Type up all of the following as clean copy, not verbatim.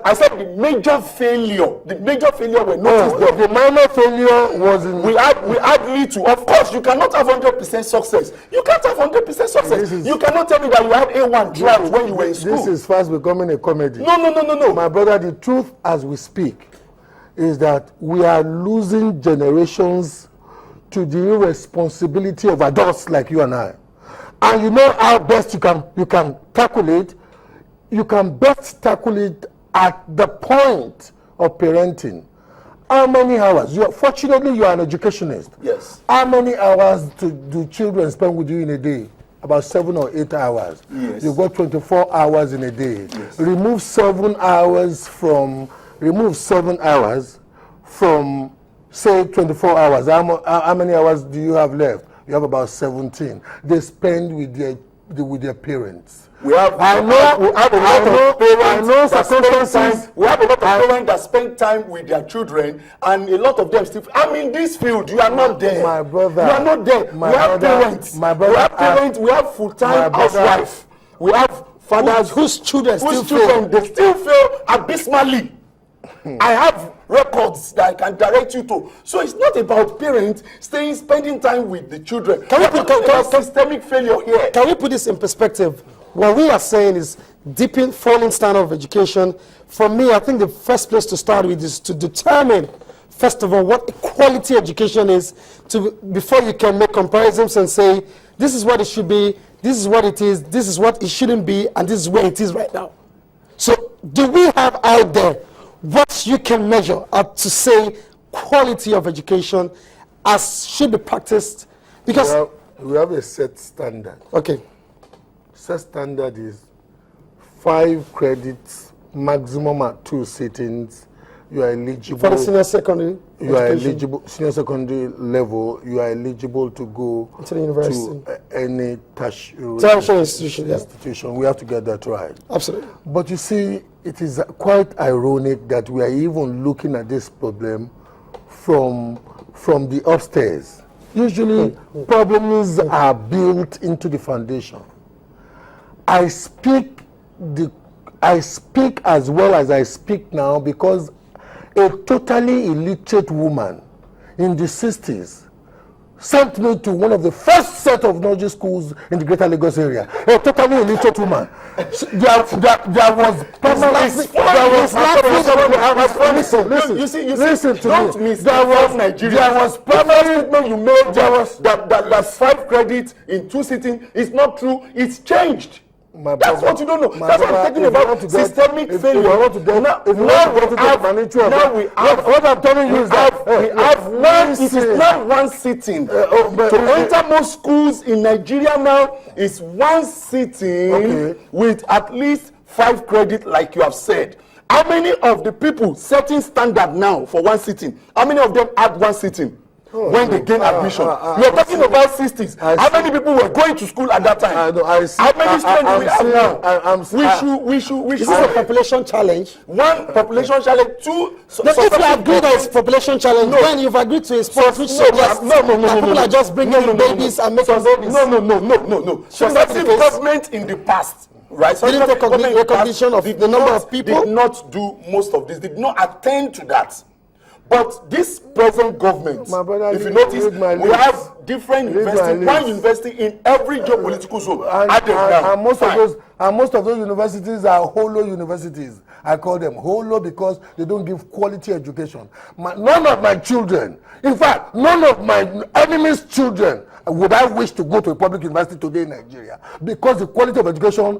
I said the major failure were noticed. The minor failure was in... We had little. Of course, you cannot have 100% success. You can't have 100% success. You cannot tell me that you had A1 drive when you were in school. This is fast becoming a comedy. No. My brother, the truth as we speak is that we are losing generations to the irresponsibility of adults like you and I. And you know how best you can tackle it? You can best tackle it at the point of parenting. How many hours? Fortunately, you are an educationist. Yes. How many hours do children spend with you in a day? About 7 or 8 hours. Yes. You've got 24 hours in a day. Yes. Remove 7 hours from, say, 24 hours. How many hours do you have left? You have about 17. They spend with their parents. We have a lot of parents that spend time with their children, and a lot of them still. I'm in this field. You are not there. My brother. You are not there. We have parents. My brother. We have parents. We have full-time housewives. We have fathers whose children they still fail abysmally. I have records that I can direct you to. So it's not about parents spending time with the children. Can we put systemic failure here? Can we put this in perspective? What we are saying is deepen falling standard of education. For me, I think the first place to start with is to determine, first of all, what quality education is, before you can make comparisons and say, this is what it should be, this is what it is, this is what it shouldn't be, and this is where it is right now. So do we have out there what you can measure up to say quality of education as should be practiced? Because we have a set standard. Okay. Set standard is 5 credits, maximum at 2 sittings. You are eligible for the senior secondary. You are eligible senior secondary level. You are eligible to go to the university, to any tertiary institution. Institution. We have to get that right. Absolutely. But you see, it is quite ironic that we are even looking at this problem from the upstairs. Usually, problems are built into the foundation. I speak as well as I speak now because a totally illiterate woman in the 60s sent me to one of the first set of nursery schools in the greater Lagos area. A totally illiterate woman. There was permanently. Listen to me. There was permanently. You made that 5 credits in 2 sittings. It's not true. It's changed. That's what you don't know. That's what I'm talking about. Systemic failure. What I'm telling you is that we have one. It is not one sitting. To enter most schools in Nigeria now is one sitting with at least 5 credits, like you have said. How many of the people setting standard now for one sitting? How many of them had one sitting? When they gain admission, we are talking about 60s. How many people were going to school at that time? How many students do we have now? We should. This is a population challenge. 1, population challenge. 2. If you agreed that it's population challenge, then you've agreed to a sport which suggests people are just bringing in babies and making babies. No. Successive government in the past. Right, so didn't take recognition of the number of people. Did not do most of this. Did not attend to that. But this present government, if you notice, we have different universities, one university in every geopolitical zone. And most of those universities are holo universities. I call them holo because they don't give quality education. None of my children, in fact, none of my enemies' children would I wish to go to a public university today in Nigeria because the quality of education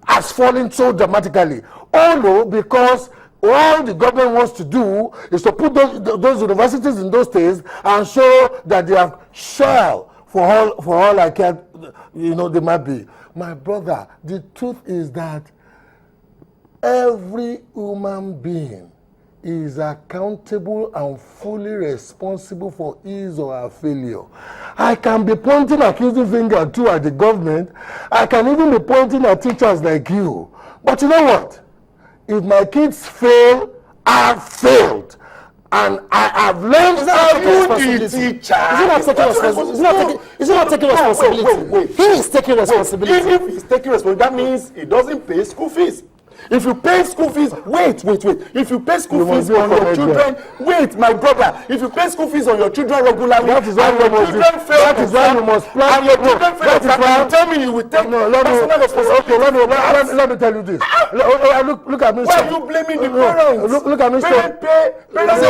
has fallen so dramatically. Holo because all the government wants to do is to put those universities in those states and show that they have shell for all I can, they might be. My brother, the truth is that every human being is accountable and fully responsible for his or her failure. I can be pointing accusing finger too at the government. I can even be pointing at teachers like you. But you know what? If my kids fail, I've failed. And I have learned how to be a teacher. Is he not taking responsibility? He is taking responsibility. If he's taking responsibility, that means he doesn't pay school fees. If you pay school fees, wait. If you pay school fees be on your correct children, wait, my brother. If you pay school fees on your children regularly, That is why and you your must. children fail That is why you must plan. and your children fail That is exam, why. you tell me you will take personal responsibility. Okay, let me tell you this. Look at me. Why are you blaming the parents? Look at me. Parents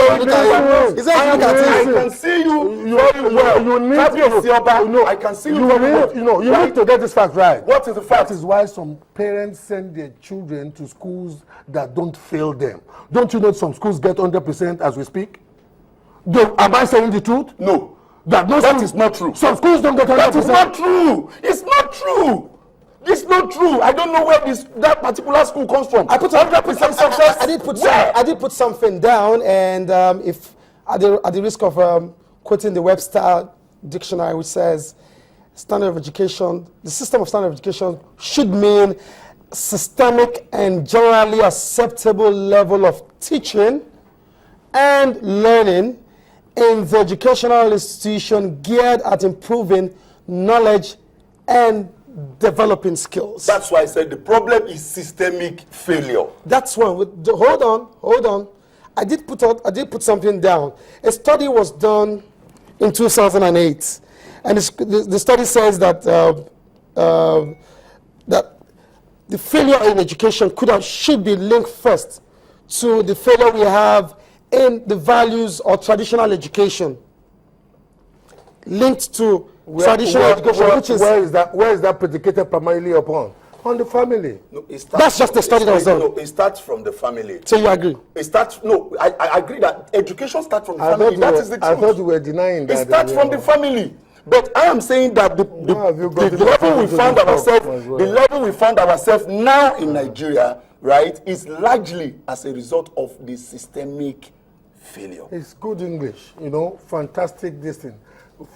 I can see you very well. You need I can see you very well. You need to get this fact right. What is the fact? That is why some parents send their children to schools that don't fail them. Don't you know some schools get 100% as we speak? Am I saying the truth? No. That is not true. Some schools don't get 100%. That is not true. It's not true. It's not true. I don't know where that particular school comes from. I put 100% success. I did put something down, and if at the risk of quoting the Webster dictionary, which says standard of education, the system of standard of education should mean systemic and generally acceptable level of teaching and learning in the educational institution geared at improving knowledge and developing skills. That's why I said the problem is systemic failure. That's one. Hold on. I did put something down. A study was done in 2008, and the study says that that the failure in education should be linked first to the failure we have in the values of traditional education, linked to traditional education, which is where is that predicated primarily upon? On the family. No, that's just the study that was done. No, it starts from the family. So you agree? I agree that education starts from the family. That is the truth. I thought you were denying that. It starts from the family. But I am saying that the level we found ourselves now in Nigeria, right, is largely as a result of the systemic failure. It's good English, fantastic this thing,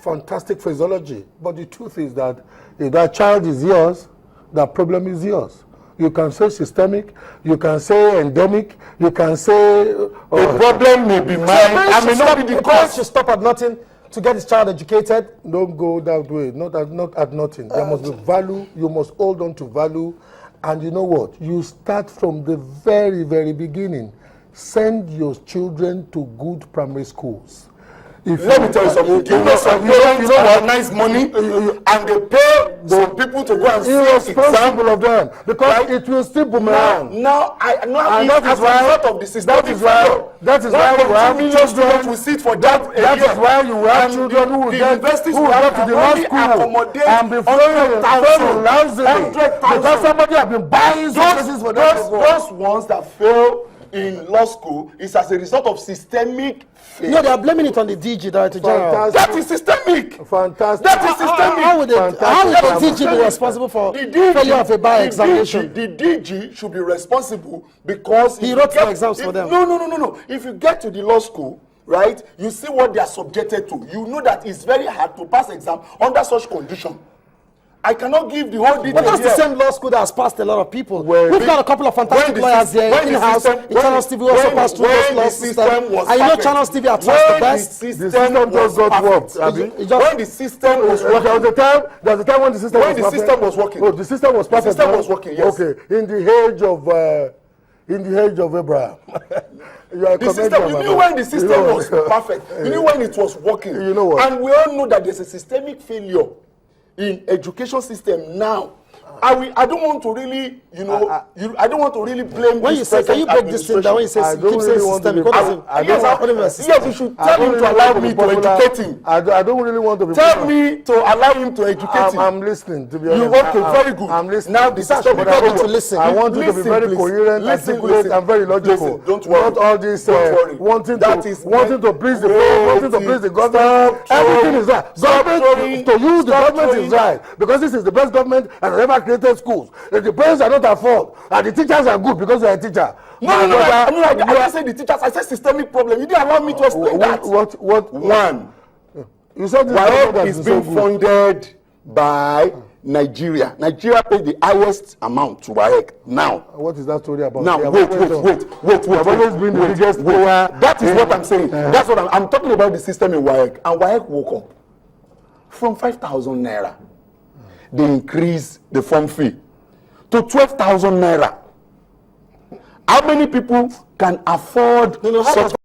fantastic phraseology. But the truth is that if that child is yours, that problem is yours. You can say systemic, you can say endemic, you can say the problem may be mine. I may not be the cause. Should stop at nothing to get his child educated. Don't go that way. Not at nothing. There must be value. You must hold on to value. And you know what? You start from the very, very beginning. Send your children to good primary schools. Let me tell you something. You know some parents have nice money and they pay some people to go and see irresponsible of them because it will still boomerang. That is why of the system. That is why you have children will sit for that. That is why you have children who will get to the law school and be failing lousily because somebody has been buying services for them. Those ones that fail in law school is as a result of systemic failure. No, they are blaming it on the DG, Director General. That is systemic. Fantastic. That is systemic. How would the DG be responsible for failure of a by-examination? The DG should be responsible because he wrote the exams for them. No. If you get to the law school, right, you see what they are subjected to. You know that it's very hard to pass exam under such condition. I cannot give the whole detail. But that's the same law school that has passed a lot of people. We've got a couple of fantastic lawyers here in-house. Channels TV also passed through this law system. And you know Channels TV are the best. The system just got worked. When the system was working. There was a time when the system was working. When the system was working. Oh, the system was perfect. The system was working, yes. Okay, in the age of Abraham. The system, you knew when the system was perfect. You knew when it was working. You know what? And we all know that there's a systemic failure in education system now. I don't want to really, I don't want to really blame. When you say, can you break this thing down? When you say, keep saying systemic, yes, you should tell him to allow me to educate him. I don't really want to be. Tell me to allow him to educate him. I'm listening. To be honest, you okay? Very good. I'm listening. Now the system, to listen. I want you to be very coherent, articulate, and very logical. Don't worry. Not all this wanting to please the government. Everything is right. Government to you, the government is right because this is the best government and ever created schools. The parents are not at fault, and the teachers are good because they are a teacher. No. I didn't say the teachers. I said systemic problem. You didn't allow me to explain that. What? One. You said WAEC is being funded by Nigeria. Nigeria pays the highest amount to WAEC now. What is that story about? Now, wait. I've always been the biggest player. That is what I'm saying. That's what I'm talking about, the system in WAEC. And WAEC woke up from 5,000 naira. They increased the form fee to 12,000 naira. How many people can afford such